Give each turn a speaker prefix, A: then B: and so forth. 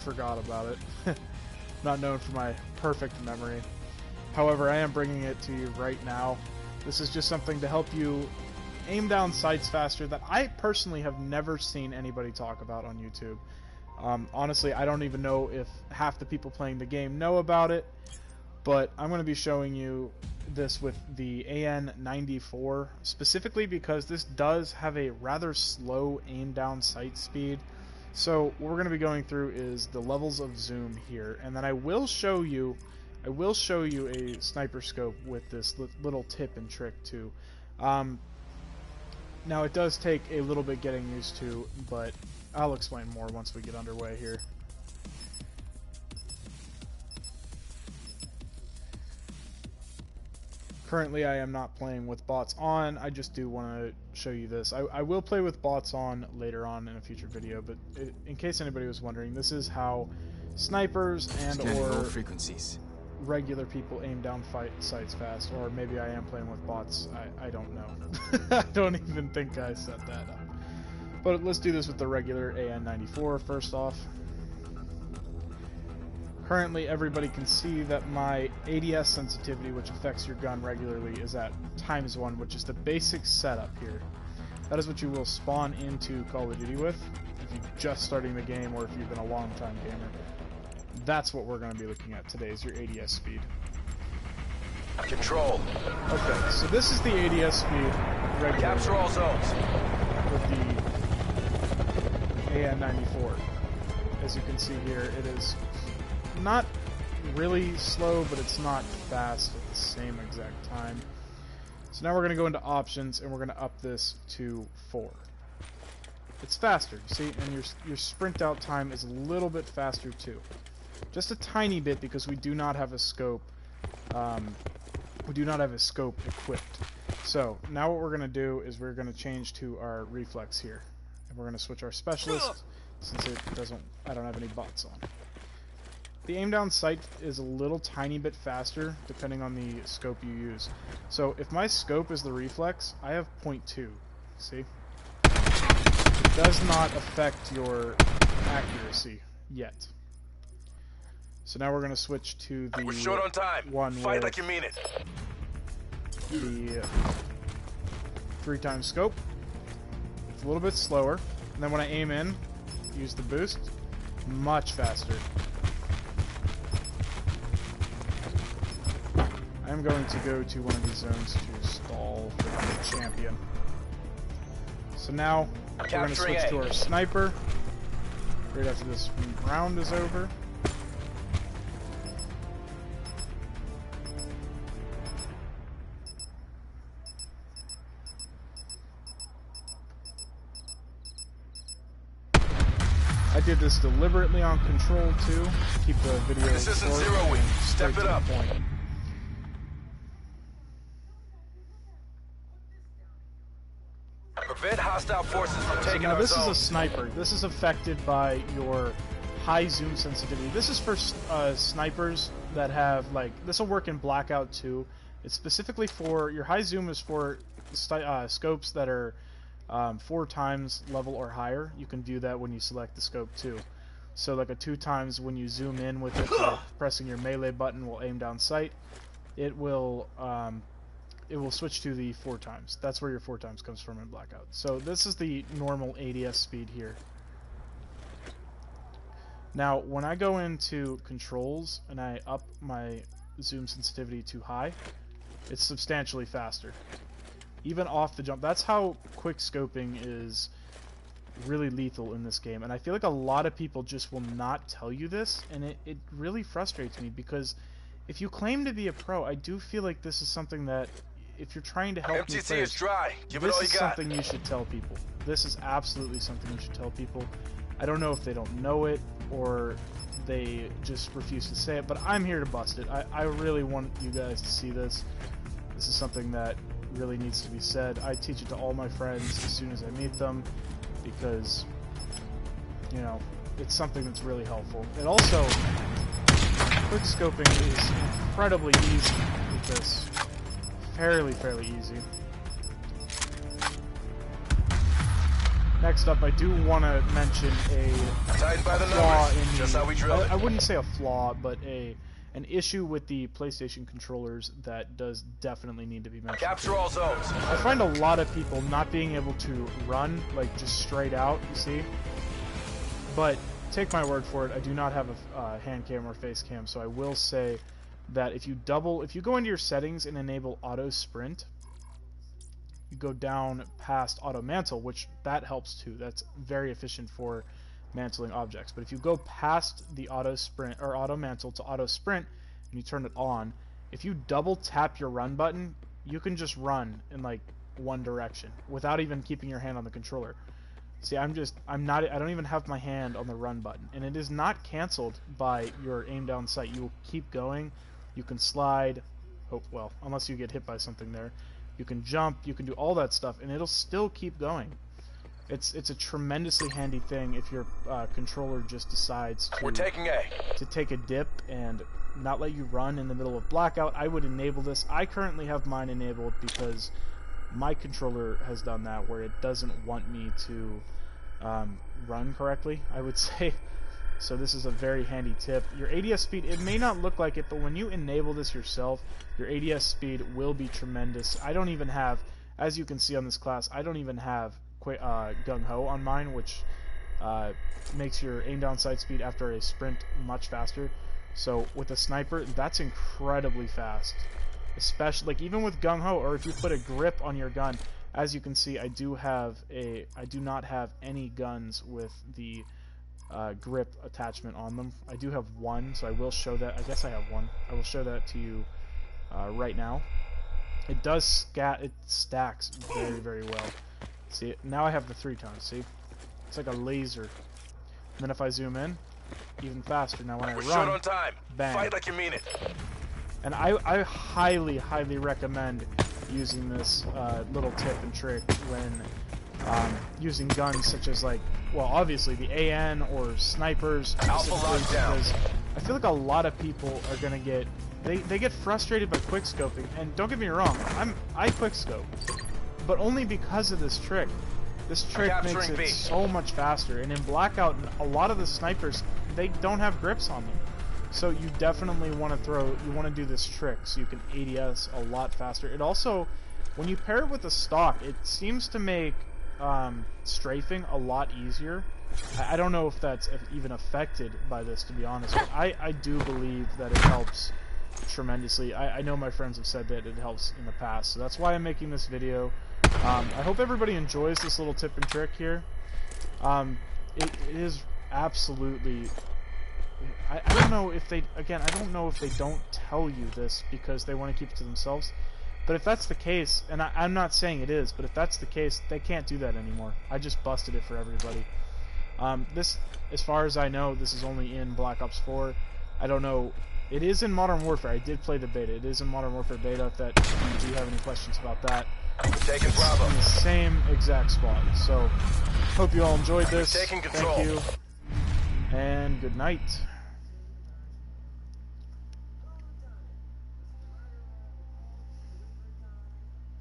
A: forgot about it. Not known for my perfect memory. However, I am bringing it to you right now. This is just something to help you aim down sights faster that I personally have never seen anybody talk about on YouTube. Honestly, I don't even know if half the people playing the game know about it, but I'm going to be showing you this with the AN94 specifically because this does have a rather slow aim down sight speed. So what we're going to be going through is the levels of zoom here, and then I will show you a sniper scope with this little tip and trick too. Now it does take a little bit getting used to, but I'll explain more once we get underway here. Currently I am not playing with bots on, I just do want to show you this. I will play with bots on later on in a future video, but in case anybody was wondering, this is how snipers and or
B: frequencies.
A: Regular people aim down sights fast, or maybe I am playing with bots, I don't know. I don't even think I set that up. But let's do this with the regular AN94 first off. Currently everybody can see that my ADS sensitivity, which affects your gun regularly, is at ×1, which is the basic setup here. That is what you will spawn into Call of Duty with if you're just starting the game or if you've been a long time gamer. That's what we're going to be looking at today, is your ADS speed.
B: Control.
A: Okay, so this is the ADS speed regularly.
B: Capture all zones.
A: With the AN94. As you can see here, it is not really slow, but it's not fast at the same exact time. So now we're going to go into options and we're going to up this to 4. It's faster, see, and your sprint out time is a little bit faster too. Just a tiny bit because we do not have a scope. We do not have a scope equipped. So now what we're going to do is we're going to change to our reflex here, and we're going to switch our specialist since I don't have any bots on. The aim down sight is a little tiny bit faster depending on the scope you use. So if my scope is the reflex, I have 0.2. See? It does not affect your accuracy yet. So now we're going to switch to the
B: We're short on time.
A: One
B: Fight like you mean it.
A: The 3x scope. It's a little bit slower. And then when I aim in, use the boost, much faster. I'm going to go to one of these zones to stall for the champion. So now we're going to switch to our sniper right after this round is over. I did this deliberately on control too, to keep the video
B: This isn't
A: short
B: 0 week.
A: and
B: Step
A: straight
B: it
A: to
B: up.
A: the point.
B: Prevent hostile forces from
A: So
B: taking
A: now
B: our
A: this is a
B: zones.
A: sniper. This is affected by your high zoom sensitivity. This is for snipers that have, like, this will work in Blackout too. It's specifically for, your high zoom is for scopes that are 4 times level or higher. You can view that when you select the scope too. So like a 2 times when you zoom in with it, pressing your melee button will aim down sight. It will switch to the 4 times. That's where your 4 times comes from in Blackout. So this is the normal ADS speed here. Now when I go into controls and I up my zoom sensitivity to high, it's substantially faster. Even off the jump. That's how quick scoping is really lethal in this game. And I feel like a lot of people just will not tell you this, and it really frustrates me because if you claim to be a pro, I do feel like this is something that if you're trying to help new
B: MTC
A: players,
B: is dry. Give it
A: this
B: all you
A: is
B: got.
A: something you should tell people. This is absolutely something you should tell people. I don't know if they don't know it or they just refuse to say it, but I'm here to bust it. I really want you guys to see this. This is something that really needs to be said. I teach it to all my friends as soon as I meet them because, you know, it's something that's really helpful. It also, quick scoping is incredibly easy with this. Fairly easy. Next up, I do want to mention a
B: Tightened by the
A: flaw
B: numbers.
A: in
B: Just how we drill it.
A: I wouldn't say a flaw, but an issue with the PlayStation controllers that does definitely need to be mentioned.
B: Capture all zones.
A: I find a lot of people not being able to run, like, just straight out, you see? But, take my word for it, I do not have a hand cam or face cam, so I will say that if you go into your settings and enable auto sprint, you go down past auto mantle, which that helps too. That's very efficient for mantling objects. But if you go past the auto sprint or auto mantle to auto sprint and you turn it on, if you double tap your run button, you can just run in like one direction without even keeping your hand on the controller. See, I don't even have my hand on the run button, and it is not canceled by your aim down sight. You will keep going. You can slide, well, unless you get hit by something there. You can jump, you can do all that stuff, and it'll still keep going. It's a tremendously handy thing if your controller just decides
B: We're taking A.
A: to take a dip and not let you run in the middle of blackout. I would enable this. I currently have mine enabled because my controller has done that, where it doesn't want me to run correctly, I would say. So this is a very handy tip. Your ADS speed, it may not look like it, but when you enable this yourself, your ADS speed will be tremendous. I don't even have, as you can see on this class, I don't even have Gung Ho on mine, which makes your aim down sight speed after a sprint much faster. So with a sniper, that's incredibly fast. Especially, like, even with Gung Ho, or if you put a grip on your gun, as you can see, I do not have any guns with the grip attachment on them. I do have one, so I will show that. I guess I have one. I will show that to you right now. It does it stacks very, very well. See, now I have the 3-tone, see? It's like a laser. And then if I zoom in, even faster. Now when I
B: We're
A: run,
B: short on time.
A: bang.
B: Fight like you mean it.
A: And I highly, highly recommend using this little tip and trick when using guns such as, like, well, obviously the AN or snipers,
B: Alpha lockdown.
A: because I feel like a lot of people are gonna get they get frustrated by quickscoping. And don't get me wrong, I quickscope, but only because of this trick. This trick makes
B: Capturing
A: it
B: B.
A: so much faster. And in Blackout, a lot of the snipers, they don't have grips on them. So you definitely want to do this trick so you can ADS a lot faster. It also, when you pair it with the stock, it seems to make strafing a lot easier. I don't know if that's even affected by this, to be honest, but I do believe that it helps tremendously. I know my friends have said that it helps in the past, so that's why I'm making this video. I hope everybody enjoys this little tip and trick here. It is absolutely... I don't know if they, again, I don't know if they don't tell you this because they want to keep it to themselves. But if that's the case, and I'm not saying it is, but if that's the case, they can't do that anymore. I just busted it for everybody. This, as far as I know, this is only in Black Ops 4. I don't know. It is in Modern Warfare. I did play the beta. It is in Modern Warfare beta. If you do have any questions about that.
B: Taking Bravo.
A: In the same exact spot. So, hope you all enjoyed this.
B: Taking control.
A: Thank you. And good night.